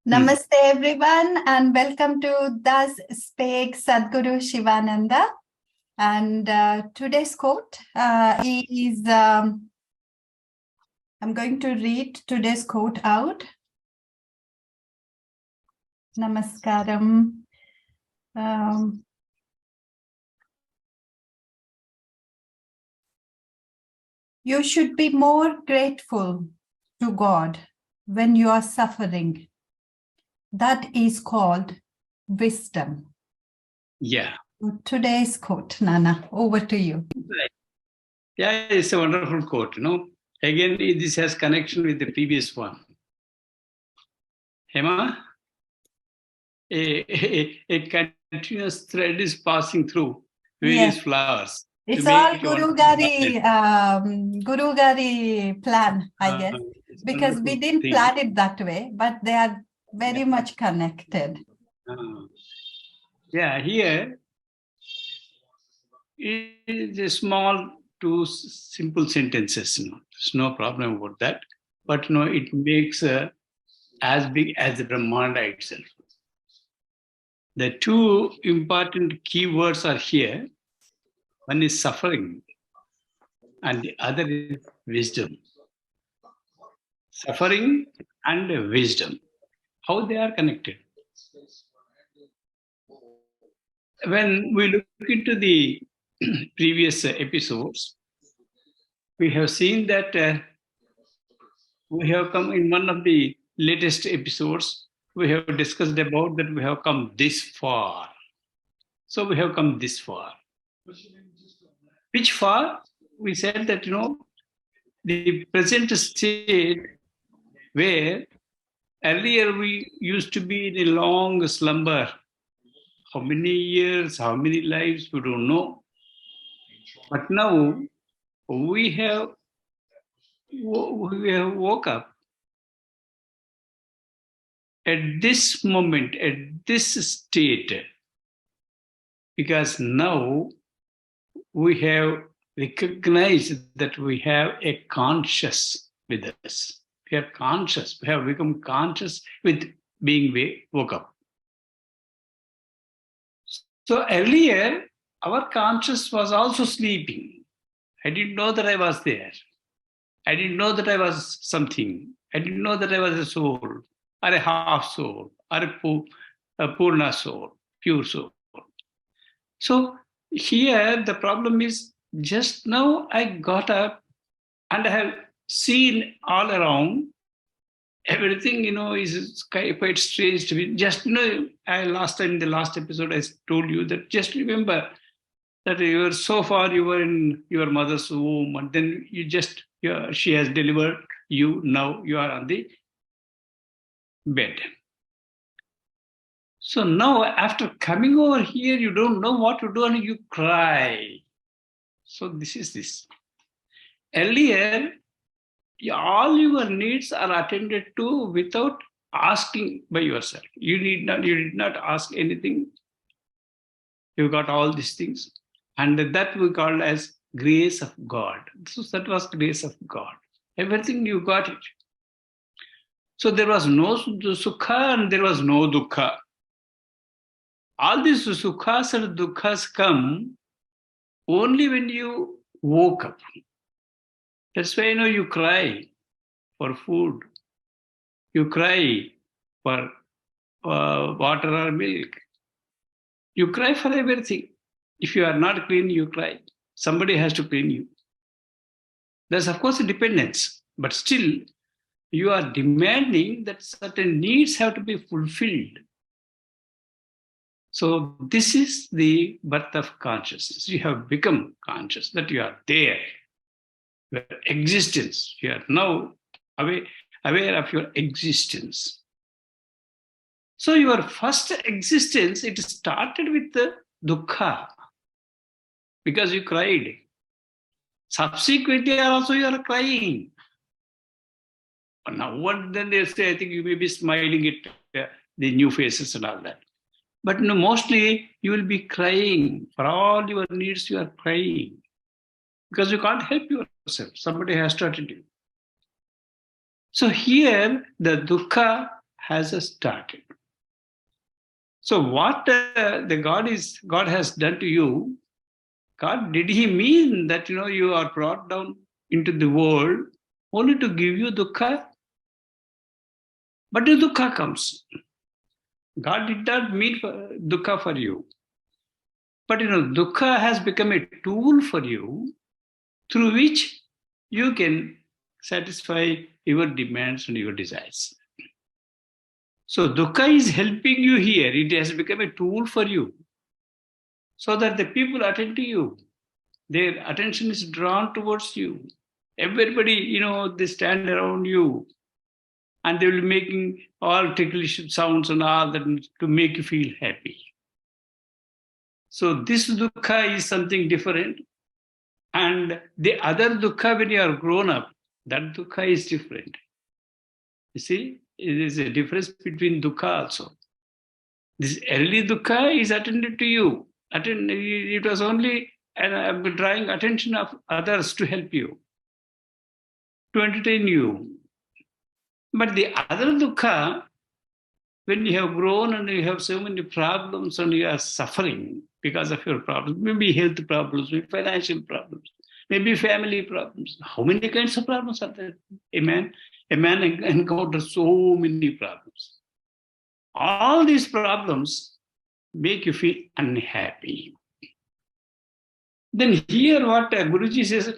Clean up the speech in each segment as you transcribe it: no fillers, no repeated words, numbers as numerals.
Namaste everyone and welcome to Das Spake Satguru Sivananda. And today's quote is, I'm going to read today's quote out. Namaskaram. You should be more grateful to God when you are suffering. That is called wisdom. Yeah. Today's quote, Nana, over to you. Yeah, it's a wonderful quote. Again, this has connection with the previous one. Hema, a continuous thread is passing through various flowers. It's all Guru Gari plan, I guess, because we didn't plan it that way, but they are very much connected. Yeah, here is a small two simple sentences. There's no problem about that. But it makes as big as the Brahmanda itself. The two important keywords are here. One is suffering and the other is wisdom. Suffering and wisdom. How they are connected? When we look into the previous episodes, we have seen that we have come in one of the latest episodes, we have discussed about that we have come this far. So we have come this far. Which far? We said that, the present state where earlier we used to be in a long slumber. How many years, how many lives, we don't know. But now we have woke up at this moment, at this state, because now we have recognized that we have a conscious with us. We are conscious. We have become conscious with being woke up. So earlier, our conscious was also sleeping. I didn't know that I was there. I didn't know that I was something. I didn't know that I was a soul, or a half soul, or a purna soul, pure soul. So here the problem is, just now I got up and I have seen all around. Everything, is quite strange to me. Just, last time in the last episode, I told you that just remember that you were so far, you were in your mother's womb, and then she has delivered you. Now you are on the bed. So now, after coming over here, you don't know what to do and you cry. So this is this. Earlier, all your needs are attended to without asking by yourself. You did not ask anything. You got all these things. And that we call as grace of God. So that was grace of God. Everything you got it. So there was no sukha and there was no dukkha. All these sukhas and dukkhas come only when you woke up. That's why you cry for food. You cry for water or milk. You cry for everything. If you are not clean, you cry. Somebody has to clean you. There's, of course, a dependence, but still you are demanding that certain needs have to be fulfilled. So this is the birth of consciousness. You have become conscious that you are there. Your existence. You are now aware of your existence. So your first existence, it started with the dukkha, because you cried. Subsequently, also you are crying. Now, then they say, I think you may be smiling at the new faces and all that. But mostly you will be crying. For all your needs, you are crying. Because you can't help yourself. Somebody has to attend you. So here, the dukkha has started. So what God has done to you, God, did he mean that you are brought down into the world only to give you dukkha? But the dukkha comes. God did not mean dukkha for you. But dukkha has become a tool for you through which you can satisfy your demands and your desires. So dukkha is helping you here. It has become a tool for you so that the people attend to you. Their attention is drawn towards you. Everybody, they stand around you and they will be making all ticklish sounds and all that to make you feel happy. So this dukkha is something different. And the other dukkha, when you are grown up, that dukkha is different. You see, it is a difference between dukkha also. This early dukkha is attended to you. It was only drawing attention of others to help you, to entertain you. But the other dukkha, when you have grown and you have so many problems and you are suffering because of your problems, maybe health problems, maybe financial problems, maybe family problems. How many kinds of problems are there? A man encounters so many problems. All these problems make you feel unhappy. Then here what Guruji says,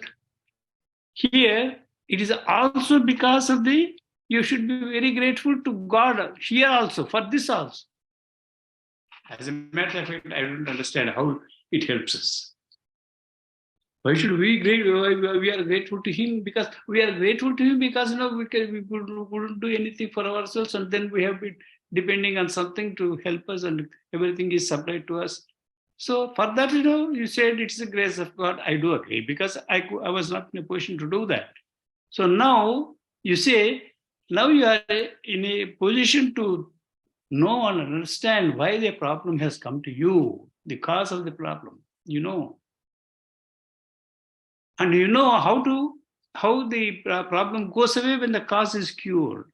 here it is also because of you should be very grateful to God here also, for this also. As a matter of fact, I don't understand how it helps us. Why should we we are grateful to him? Because we are grateful to him because we couldn't do anything for ourselves, and then we have been depending on something to help us, and everything is supplied to us. So for that, you said it's the grace of God. I do agree because I was not in a position to do that. So now you say, now you are in a position to know and understand why the problem has come to you, the cause of the problem, And you know how the problem goes away when the cause is cured,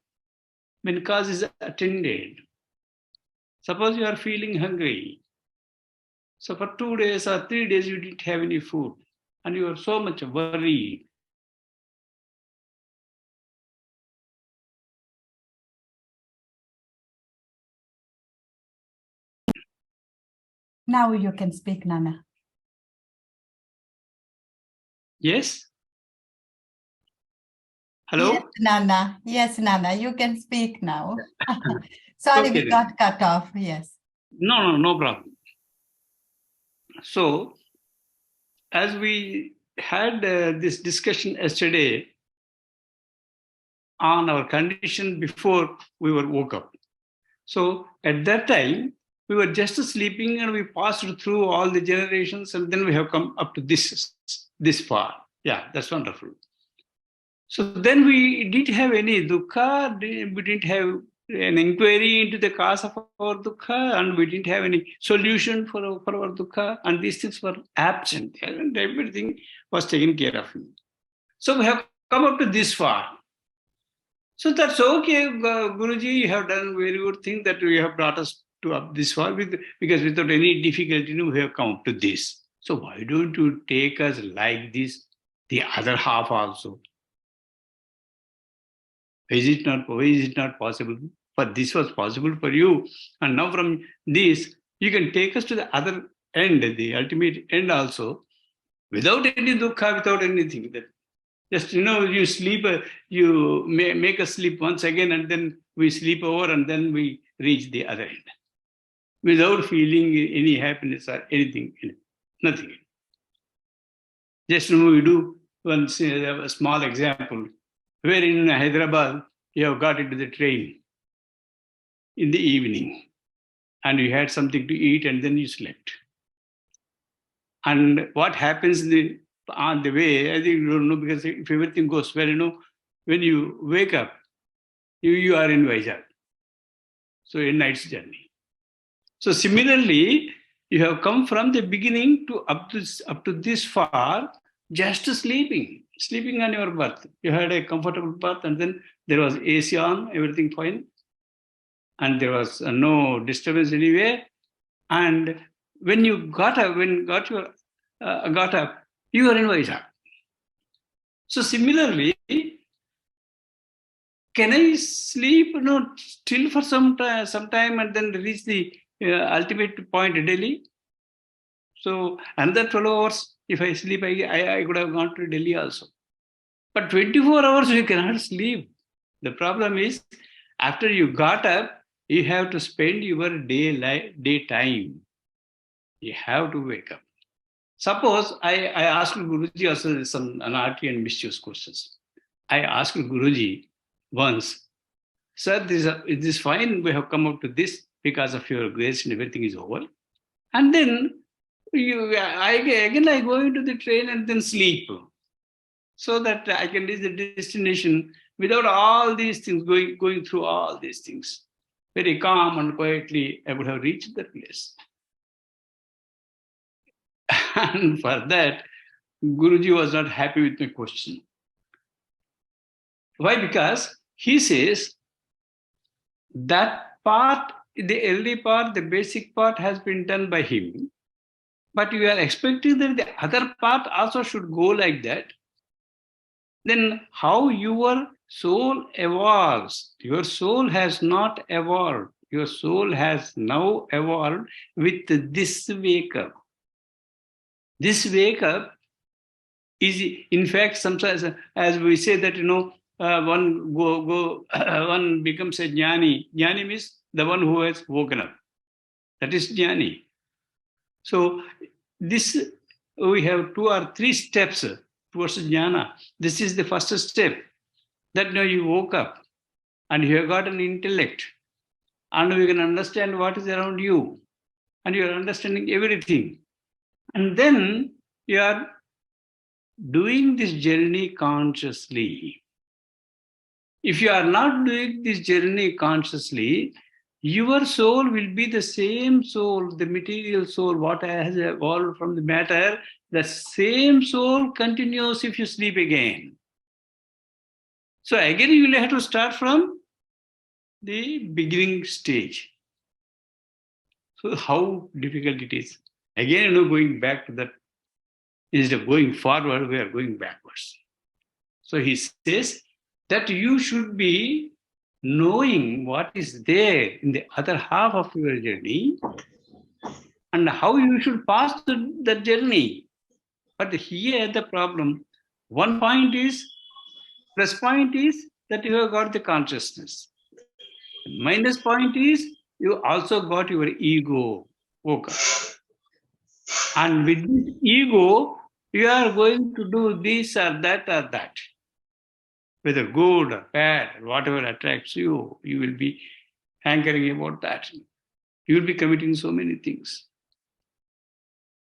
when the cause is attended. Suppose you are feeling hungry. So for 2 days or 3 days you didn't have any food and you are so much worried. Now you can speak, Nana. Yes? Hello? Yes, Nana, you can speak now. Sorry, Okay, we got cut off. Yes. No problem. So, as we had this discussion yesterday on our condition before we were woke up. So, at that time, we were just sleeping and we passed through all the generations and then we have come up to this far. Yeah, that's wonderful. So then we didn't have any dukkha, we didn't have an inquiry into the cause of our dukkha, and we didn't have any solution for our dukkha, and these things were absent, and everything was taken care of. So we have come up to this far. So that's okay, Guruji, you have done very good thing that you have brought us to up this far, because without any difficulty, we have come up to this. So why don't you take us like this, the other half also? Is it not possible? But this was possible for you. And now from this, you can take us to the other end, the ultimate end also, without any dukkha, without anything. That just, you sleep, you make us sleep once again, and then we sleep over, and then we reach the other end. Without feeling any happiness or anything, nothing. Just we do one a small example. Where in Hyderabad, you have got into the train in the evening and you had something to eat and then you slept. And what happens on the way, I think you don't know, because if everything goes well, when you wake up, you are in Vizag. So a night's journey. So similarly, you have come from the beginning to up to this far, just sleeping on your berth. You had a comfortable berth and then there was AC on, everything fine. and there was no disturbance anywhere. And when you got up, got up, you were in Vizag. So similarly, can I sleep, still for some time and then reach the ultimate point, Delhi? So another 12 hours, if I sleep, I could have gone to Delhi also. But 24 hours, you cannot sleep. The problem is, after you got up, you have to spend your daytime. You have to wake up. Suppose I asked Guruji also some anarchy and mischievous questions. I asked Guruji once, sir, this is fine. We have come up to this because of your grace and everything is over. And then I go into the train and then sleep, so that I can reach the destination without all these things, going through all these things. Very calm and quietly, I would have reached the place. And for that, Guruji was not happy with my question. Why? Because he says that part, the early part, the basic part has been done by him, but you are expecting that the other part also should go like that. Then how your soul evolves? Your soul has not evolved. Your soul has now evolved with this wake up. This wake up is, in fact, sometimes, as we say that, one becomes a jnani. Jnani means the one who has woken up. That is jnani. So this, we have 2 or 3 steps towards jnana. This is the first step. That now you woke up and you have got an intellect, and you can understand what is around you, and you are understanding everything. And then you are doing this journey consciously. If you are not doing this journey consciously, your soul will be the same soul, the material soul, what has evolved from the matter. The same soul continues if you sleep again. So again, you will have to start from the beginning stage. So how difficult it is. Again, going back to that, instead of going forward, we are going backwards. So he says that you should be knowing what is there in the other half of your journey and how you should pass the journey. But here the problem, one point is, plus point is that you have got the consciousness. Minus point is you also got your ego woken. And with this ego, you are going to do this or that or that. Whether good or bad, or whatever attracts you, you will be hankering about that. You will be committing so many things.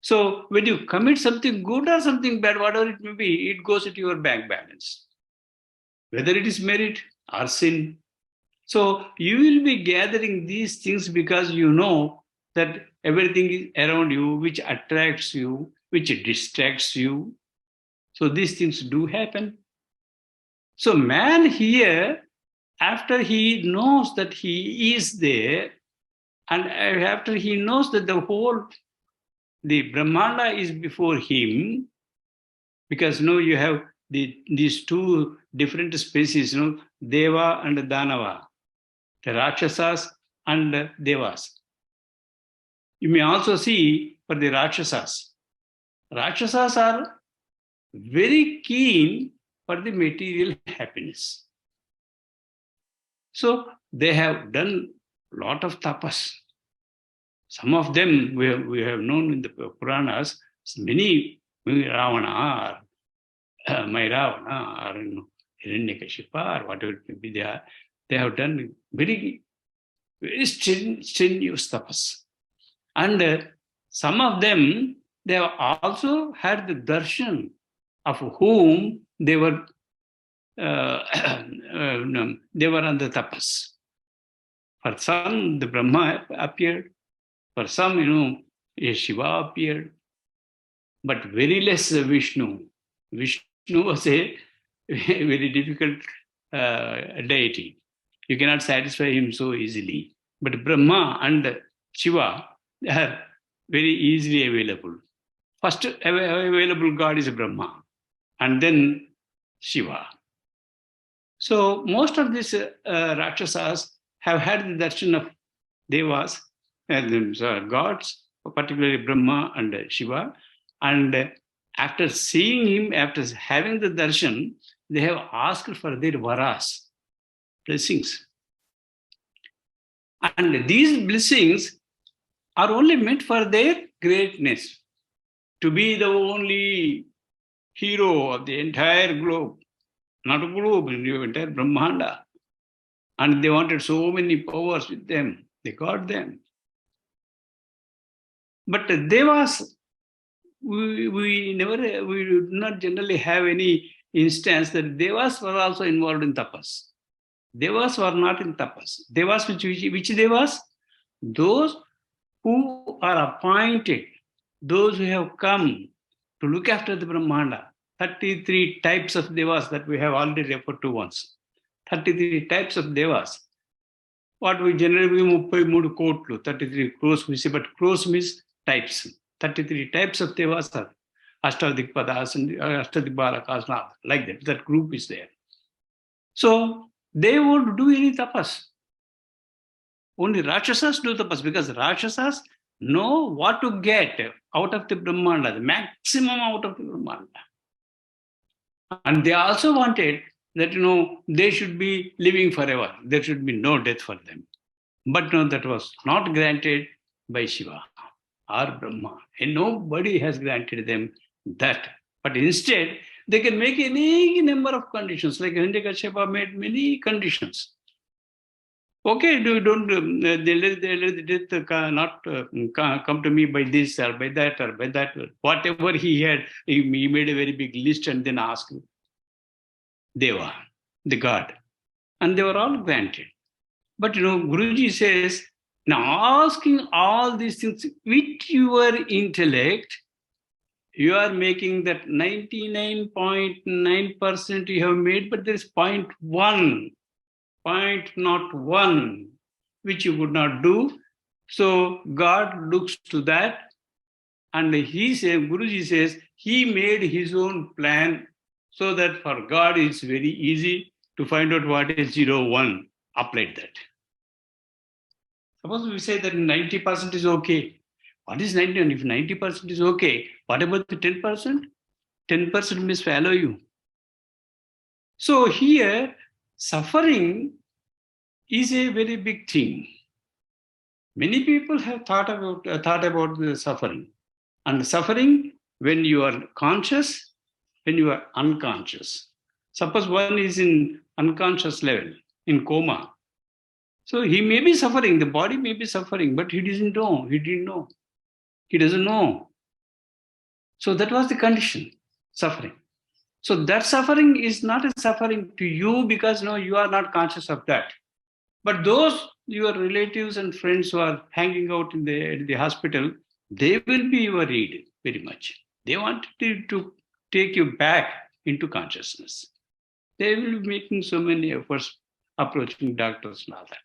So when you commit something good or something bad, whatever it may be, it goes into your bank balance. Whether it is merit or sin. So you will be gathering these things because you know that everything is around you, which attracts you, which distracts you. So these things do happen. So man here, after he knows that he is there, and after he knows that the Brahmanda is before him, because you have these 2 different species, Deva and Danava, the Rakshasas and Devas. You may also see for the Rakshasas. Rakshasas are very keen for the material happiness. So they have done a lot of tapas. Some of them we have known in the Puranas, many Ravana or Ravana or Hiranyakashipa or whatever it may be, they have done very, very strenuous tapas. And some of them, they have also had the darshan of whom they were on the tapas. For some, the Brahma appeared. For some, a Shiva appeared. But very less Vishnu. Vishnu was a very difficult deity. You cannot satisfy him so easily. But Brahma and Shiva, they are very easily available. First available God is Brahma, and then Shiva. So most of these Rakshasas have had the darshan of Devas, gods, particularly Brahma and Shiva. And after seeing him, after having the darshan, they have asked for their varas, blessings. And these blessings are only meant for their greatness, to be the only hero of the entire globe, not a globe, the entire Brahmanda. And they wanted so many powers with them. They got them. But Devas, we do not generally have any instance that Devas were also involved in tapas. Devas were not in tapas. Devas, which Devas? Those who are appointed, those who have come to look after the Brahmanda. 33 types of Devas that we have already referred to once. 33 types of Devas. What we generally 33 kotlu, 33 crores we say, but crores means types. 33 types of Devas are Ashtadikpadas and Ashtadikbalakas, like that. That group is there. So they won't do any tapas. Only Rakshasas do tapas, because Rakshasas know what to get out of the Brahmanda, the maximum out of the Brahmanda. And they also wanted that, they should be living forever. There should be no death for them. But no, that was not granted by Shiva or Brahma. And nobody has granted them that. But instead, they can make any number of conditions, like Hiranyakashipu made many conditions. Okay, don't let the death not come to me by this or by that or by that. Whatever he had, he made a very big list and then asked Deva, the god. And they were all granted. But Guruji says, now asking all these things with your intellect, you are making that 99.9% you have made, but there is 0.1, which you could not do. So God looks to that, and Guruji says, he made his own plan, so that for God it's very easy to find out what is 0, 1. Applied that. Suppose we say that 90% is okay. What is 90%? If 90% is okay, what about the 10%? 10% may swallow you. So here, suffering is a very big thing. Many people have thought about the suffering. And suffering, when you are conscious, when you are unconscious. Suppose one is in unconscious level, in coma. So he may be suffering, the body may be suffering, but he didn't know. He doesn't know. So that was the condition, suffering. So that suffering is not a suffering to you, because you are not conscious of that. But those your relatives and friends who are hanging out in the hospital, they will be worried very much. They want to take you back into consciousness. They will be making so many efforts, approaching doctors and all that.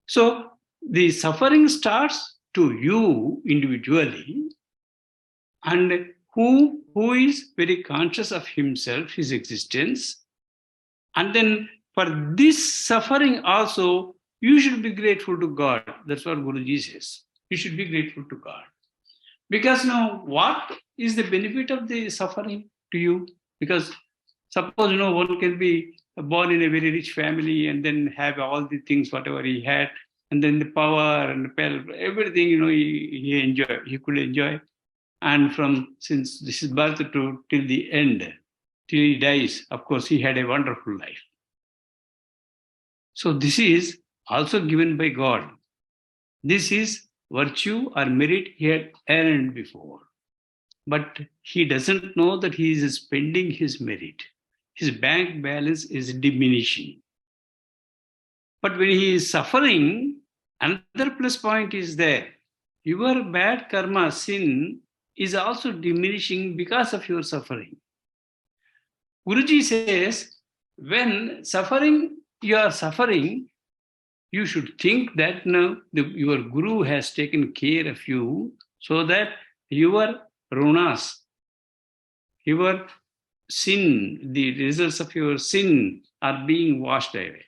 So the suffering starts to you individually, and who is very conscious of himself, his existence. And then for this suffering also, you should be grateful to God. That's what Guruji says. You should be grateful to God. Because now, what is the benefit of the suffering to you? Because suppose, one can be born in a very rich family and then have all the things, whatever he had, and then the power and the everything, he could enjoy. And since this is birth till the end, till he dies, of course, he had a wonderful life. So this is also given by God. This is virtue or merit he had earned before. But he doesn't know that he is spending his merit. His bank balance is diminishing. But when he is suffering, another plus point is there. Your bad karma, sin, is also diminishing because of your suffering. Guruji says, when you are suffering, you should think that your Guru has taken care of you so that your runas, your sin, the results of your sin are being washed away.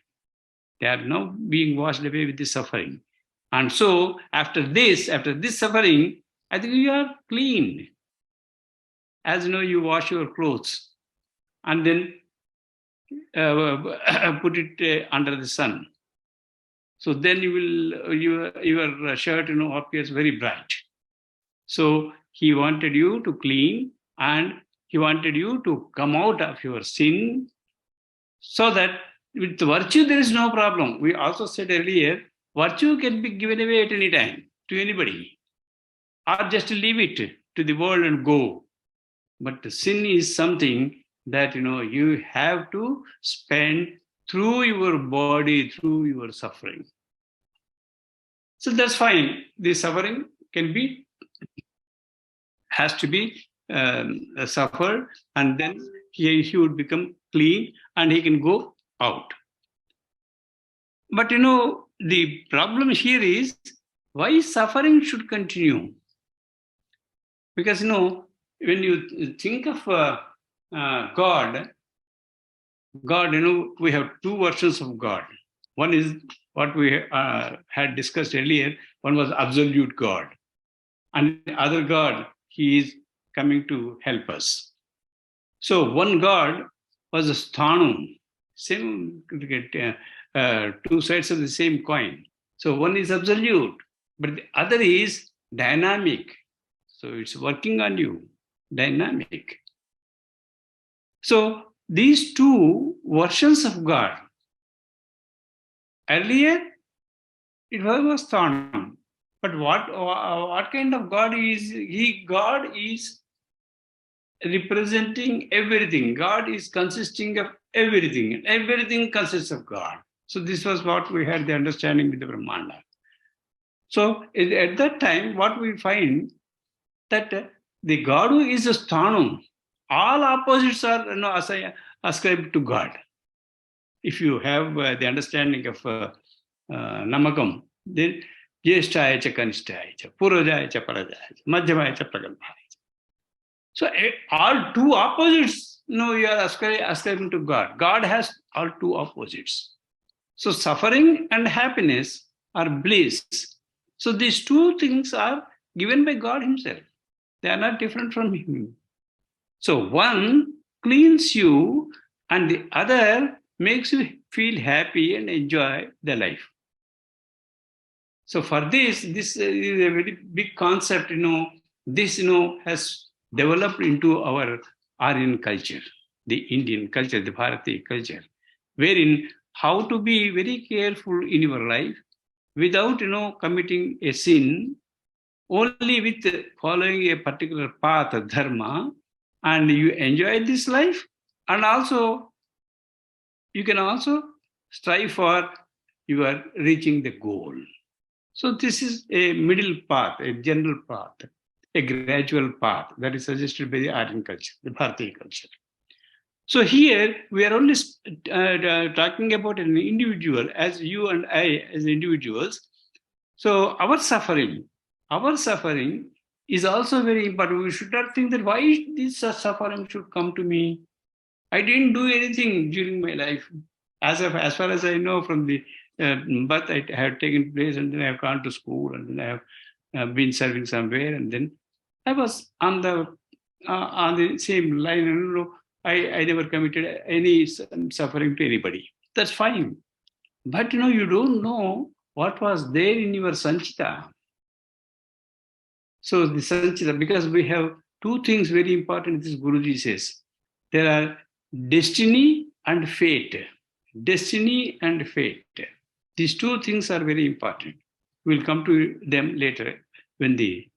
They are now being washed away with the suffering. And so after this suffering, I think you are clean. As you know, you wash your clothes and then put it under the sun. So then your shirt appears very bright. So he wanted you to clean and he wanted you to come out of your sin so that with virtue there is no problem. We also said earlier, virtue can be given away at any time to anybody or just leave it to the world and go. But the sin is something that you have to spend through your body, through your suffering. So that's fine. The suffering has to be suffered, and then he would become clean and he can go out. But the problem here is why suffering should continue. Because when you think of God, we have two versions of God. One is what we had discussed earlier. One was absolute God. And the other God, he is coming to help us. So one God was a sthanum, same two sides of the same coin. So one is absolute, but the other is dynamic. So it's working on you, dynamic. So these two versions of God, earlier it was sthanum. But what kind of God is he? God is representing everything. God is consisting of everything, and everything consists of God. So this was what we had the understanding with the Brahmanda. So at that time, what we find that the garu is a sthanum. All opposites are ascribed to God. If you have the understanding of Namakam, then Jyeshtaya cha Kanishtaya cha, Purajaya cha Parajaya cha, Madhyamaya cha Pragalbhaya. So all two opposites, you are ascribing to God. God has all two opposites. So suffering and happiness are bliss. So these two things are given by God himself. They are not different from him. So one cleans you and the other makes you feel happy and enjoy the life. So for this is a very big concept, this, has developed into our Aryan culture, the Indian culture, the Bharati culture, wherein how to be very careful in your life without, committing a sin, only with following a particular path, dharma, and you enjoy this life, and also you can also strive for your reaching the goal. So this is a middle path, a general path, a gradual path that is suggested by the Aryan culture, the Bharatiya culture. So here we are only talking about an individual, as you and I as individuals. So our suffering is also very important. We should not think that why this suffering should come to me. I didn't do anything during my life. As far as I know from the birth, I have taken place, and then I have gone to school, and then I have been serving somewhere, and then I was on the same line. And I never committed any suffering to anybody. That's fine. But you don't know what was there in your sanchita. So the sanchita, because we have two things very important, this Guruji says. There are destiny and fate. Destiny and fate. These two things are very important. We'll come to them later when the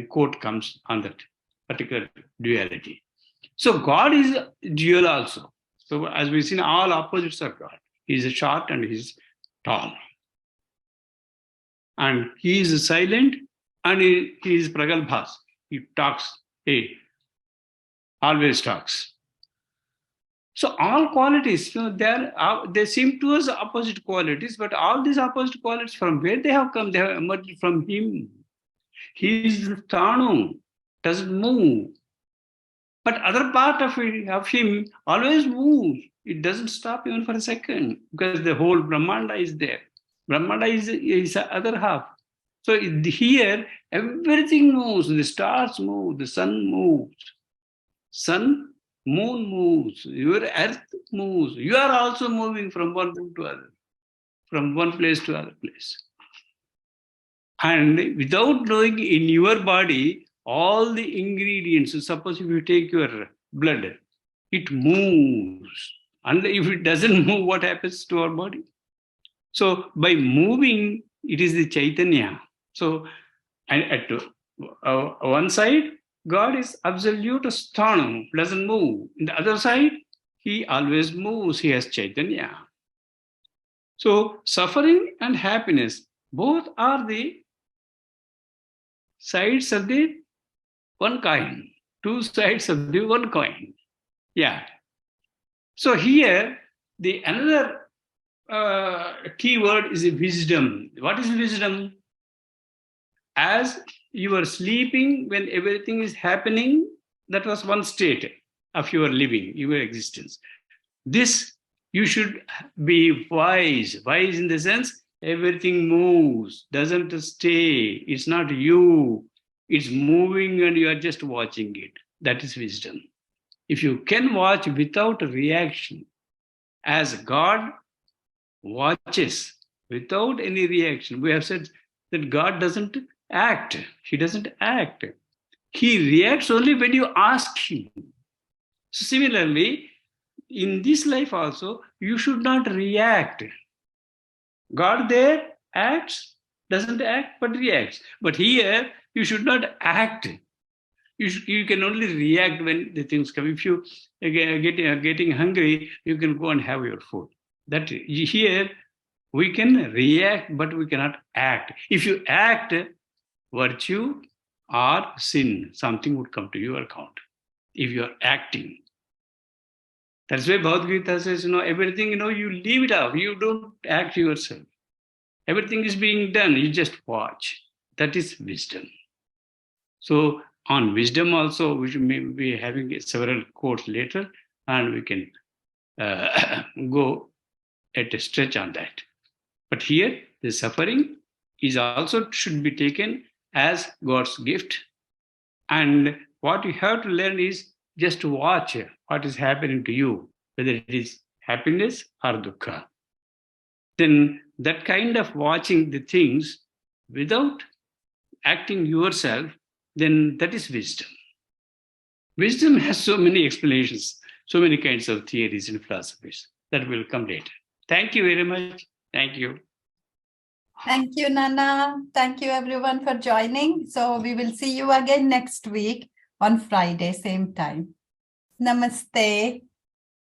quote comes on that particular duality. So God is dual also. So as we've seen, all opposites are God. He is short and he is tall. And he is silent and he is pragalbhas. He talks, he always talks. So all qualities, they seem to us opposite qualities, but all these opposite qualities, from where they have come, they have emerged from him. He is the Tanu, doesn't move. But other part of him always moves. It doesn't stop even for a second, because the whole Brahmanda is there. Brahmanda is the other half. So here, everything moves. The stars move, the sun moves. Sun, moon moves, your earth moves. You are also moving from one room to other, from one place to other place. And without knowing, in your body, all the ingredients, suppose if you take your blood, it moves. And if it doesn't move, what happens to our body? So by moving, it is the Chaitanya. So, and at one side, God is absolute sthanam, doesn't move. In the other side, he always moves, he has Chaitanya. So suffering and happiness, both are the sides of the one coin, two sides of the one coin. Yeah. So here, the another key word is wisdom. What is wisdom? As you are sleeping, when everything is happening, that was one state of your living, your existence. This, you should be wise. Wise in the sense, everything moves, doesn't stay. It's not you. It's moving and you are just watching it. That is wisdom. If you can watch without reaction, as God watches without any reaction, we have said that God doesn't act. He doesn't act. He reacts only when you ask him. So similarly, in this life also, you should not react. God there acts, doesn't act, but reacts. But here, you should not act. You can only react when the things come. If you getting hungry, you can go and have your food. That here, we can react, but we cannot act. If you act, virtue or sin, something would come to your account if you are acting. That's why Bhagavad Gita says, everything, you leave it out. You don't act yourself. Everything is being done. You just watch. That is wisdom. So on wisdom also, we may be having several quotes later, and we can go at a stretch on that. But here, the suffering is also should be taken as God's gift. And what you have to learn is just to watch what is happening to you, whether it is happiness or dukkha. Then that kind of watching the things without acting yourself, then that is wisdom. Wisdom has so many explanations, so many kinds of theories and philosophies that will come later. Thank you very much. Thank you. Thank you, Nana. Thank you, everyone, for joining. So we will see you again next week on Friday, same time. Namaste.